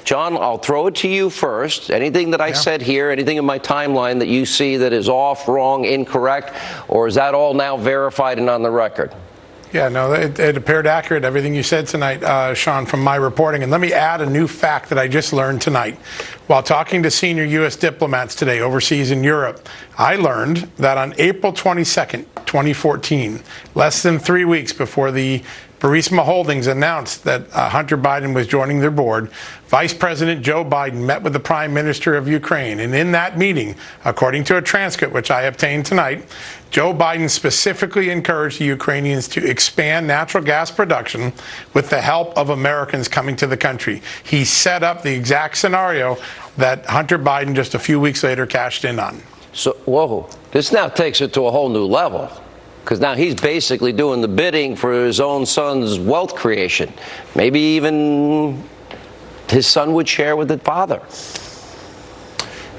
John, I'll throw it to you first. Anything that I said here, anything in my timeline that you see that is off, wrong, incorrect, or is that all now verified and on the record? Yeah, no, it appeared accurate, everything you said tonight, Sean, from my reporting. And let me add a new fact that I just learned tonight. While talking to senior U.S. diplomats today overseas in Europe, I learned that on April 22nd, 2014, less than 3 weeks before the Burisma Holdings announced that Hunter Biden was joining their board, Vice President Joe Biden met with the Prime Minister of Ukraine. And in that meeting, according to a transcript which I obtained tonight, Joe Biden specifically encouraged the Ukrainians to expand natural gas production with the help of Americans coming to the country. He set up the exact scenario that Hunter Biden just a few weeks later cashed in on. So, whoa, this now takes it to a whole new level. Because now he's basically doing the bidding for his own son's wealth creation. Maybe even his son would share with the father.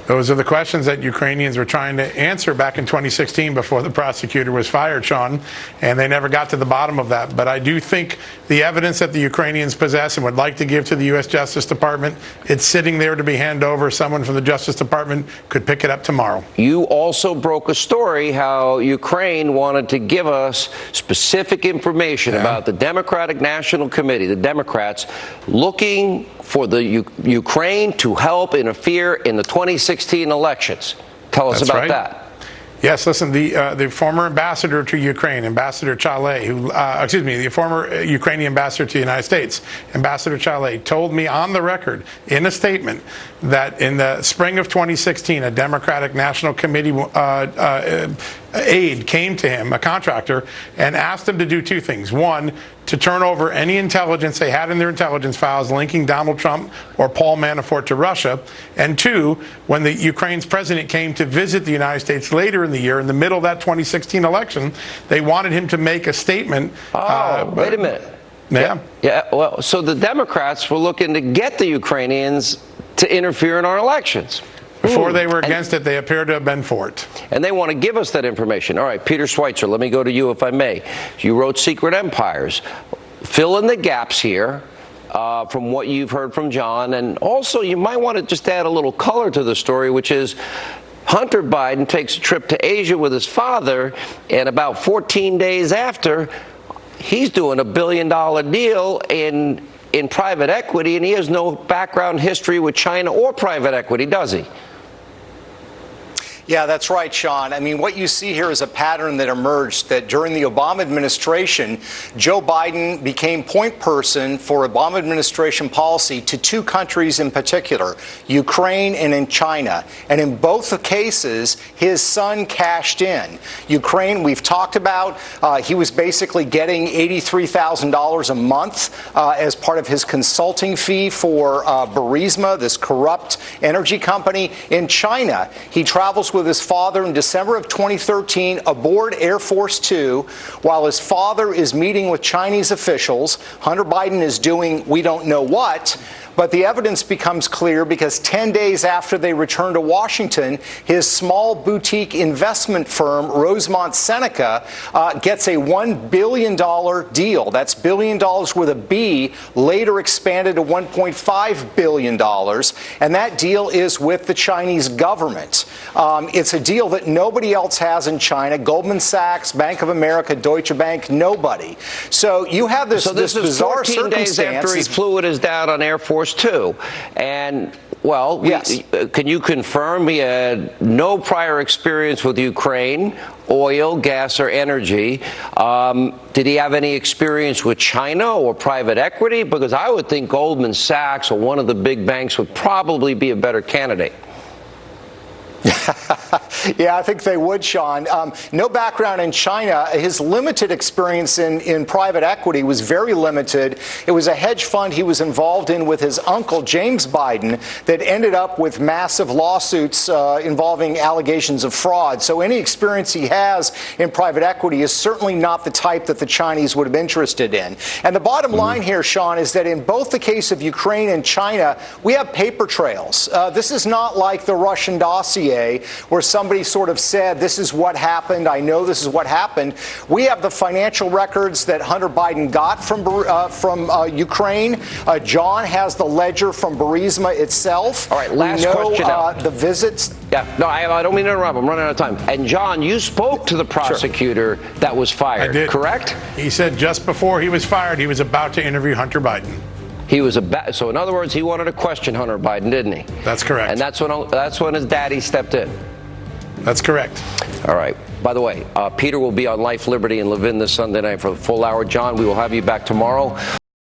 Those are the questions that Ukrainians were trying to answer back in 2016 before the prosecutor was fired, Sean, and they never got to the bottom of that. But I do think the evidence that the Ukrainians possess and would like to give to the U.S. Justice Department, it's sitting there to be handed over. Someone from the Justice Department could pick it up tomorrow. You also broke a story how Ukraine wanted to give us specific information about the Democratic National Committee, the Democrats, looking for the Ukraine to help interfere in the 2016 elections. Tell us about that. Yes, listen, the former ambassador to Ukraine, Ambassador Chalet, the former Ukrainian ambassador to the United States, Ambassador Chalet, told me on the record in a statement that in the spring of 2016, a Democratic National Committee aide came to him, a contractor, and asked him to do two things. One, to turn over any intelligence they had in their intelligence files linking Donald Trump or Paul Manafort to Russia. And two, when the Ukraine's president came to visit the United States later in the year, in the middle of that 2016 election, they wanted him to make a statement. Wait a minute. Yeah. Well, so the Democrats were looking to get the Ukrainians to interfere in our elections. Before they were against it, they appear to have been for it. And they want to give us that information. All right, Peter Schweitzer, let me go to you if I may. You wrote Secret Empires. Fill in the gaps here from what you've heard from John. And also, you might want to just add a little color to the story, which is Hunter Biden takes a trip to Asia with his father, and about 14 days after, he's doing $1 billion deal in private equity, and he has no background history with China or private equity, does he? Yeah, that's right, Sean. I mean, what you see here is a pattern that emerged that during the Obama administration, Joe Biden became point person for Obama administration policy to two countries in particular, Ukraine and in China. And in both the cases, his son cashed in. Ukraine, we've talked about, he was basically getting $83,000 a month as part of his consulting fee for Burisma, this corrupt energy company. In China, he travels with his father in December of 2013 aboard Air Force Two. While his father is meeting with Chinese officials, Hunter Biden is doing we don't know what. But the evidence becomes clear because 10 days after they return to Washington, his small boutique investment firm, Rosemont Seneca, gets a $1 billion deal. That's $1 billion with a B, later expanded to $1.5 billion. And that deal is with the Chinese government. It's a deal that nobody else has in China. Goldman Sachs, Bank of America, Deutsche Bank, nobody. So you have this bizarre circumstance. 14 days after he flew with his dad on Air Force Two. And, well, yes. Can you confirm he had no prior experience with Ukraine, oil, gas, or energy? Did he have any experience with China or private equity? Because I would think Goldman Sachs or one of the big banks would probably be a better candidate. Yeah, I think they would, Sean. No background in China. His limited experience in private equity was very limited. It was a hedge fund he was involved in with his uncle, James Biden, that ended up with massive lawsuits involving allegations of fraud. So any experience he has in private equity is certainly not the type that the Chinese would have been interested in. And the bottom line here, Sean, is that in both the case of Ukraine and China, we have paper trails. This is not like the Russian dossier yesterday where somebody sort of said, this is what happened. I know this is what happened. We have the financial records that Hunter Biden got from Ukraine. John has the ledger from Burisma itself. All right, last question now. The visits. Yeah, no, I don't mean to interrupt. I'm running out of time. And John, you spoke to the prosecutor that was fired, I did. Correct? He said just before he was fired, he was about to interview Hunter Biden. He was so in other words, he wanted to question Hunter Biden, didn't he? That's correct. And that's when his daddy stepped in. That's correct. All right. By the way, Peter will be on Life, Liberty, and Levin this Sunday night for the full hour. John, we will have you back tomorrow.